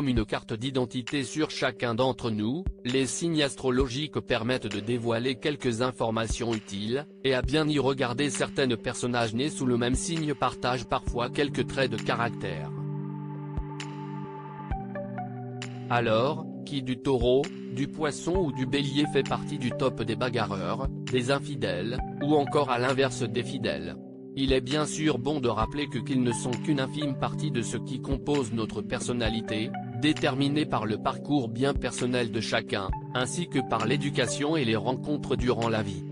comme une carte d'identité sur chacun d'entre nous, les signes astrologiques permettent de dévoiler quelques informations utiles, et à bien y regarder certains personnages nés sous le même signe partagent parfois quelques traits de caractère. Alors, qui du Taureau, du Poisson ou du Bélier fait partie du top des bagarreurs, des infidèles, ou encore à l'inverse des fidèles? Il est bien sûr bon de rappeler qu'ils ne sont qu'une infime partie de ce qui compose notre personnalité, déterminée par le parcours bien personnel de chacun, ainsi que par l'éducation et les rencontres durant la vie.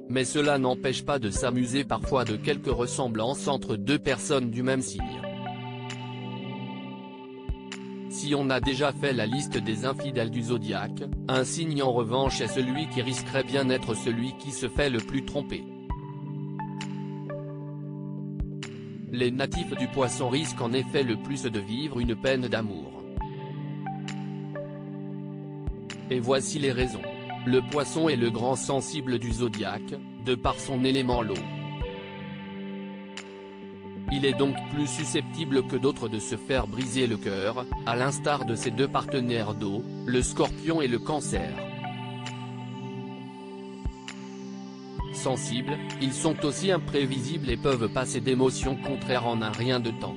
Mais cela n'empêche pas de s'amuser parfois de quelques ressemblances entre deux personnes du même signe. Si on a déjà fait la liste des infidèles du zodiaque, un signe en revanche est celui qui risquerait bien d'être celui qui se fait le plus tromper. Les natifs du Poisson risquent en effet le plus de vivre une peine d'amour. Et voici les raisons. Le Poisson est le grand sensible du zodiaque, de par son élément l'eau. Il est donc plus susceptible que d'autres de se faire briser le cœur, à l'instar de ses deux partenaires d'eau, le Scorpion et le Cancer. Sensibles, ils sont aussi imprévisibles et peuvent passer d'émotions contraires en un rien de temps.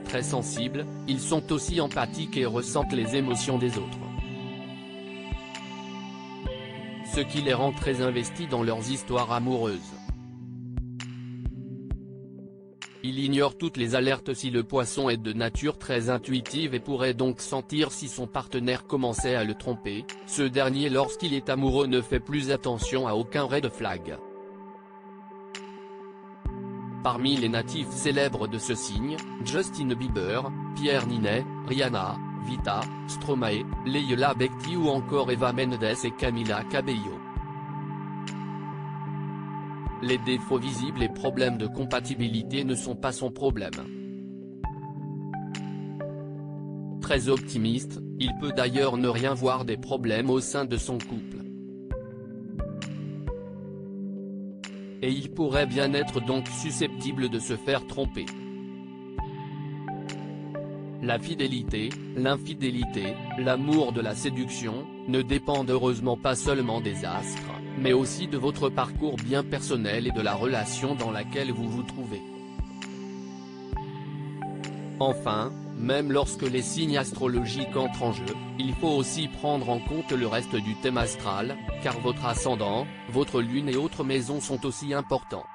Très sensibles, ils sont aussi empathiques et ressentent les émotions des autres. Ce qui les rend très investis dans leurs histoires amoureuses. Il ignore toutes les alertes si le Poisson est de nature très intuitive et pourrait donc sentir si son partenaire commençait à le tromper. Ce dernier lorsqu'il est amoureux ne fait plus attention à aucun red flag. Parmi les natifs célèbres de ce signe, Justin Bieber, Pierre Ninet, Rihanna, Vita, Stromae, Leila Bekti ou encore Eva Mendes et Camila Cabello. Les défauts visibles et problèmes de compatibilité ne sont pas son problème. Très optimiste, il peut d'ailleurs ne rien voir des problèmes au sein de son couple. Et il pourrait bien être donc susceptible de se faire tromper. La fidélité, l'infidélité, l'amour de la séduction, ne dépendent heureusement pas seulement des astres, mais aussi de votre parcours bien personnel et de la relation dans laquelle vous vous trouvez. Enfin, même lorsque les signes astrologiques entrent en jeu, il faut aussi prendre en compte le reste du thème astral, car votre ascendant, votre lune et autres maisons sont aussi importants.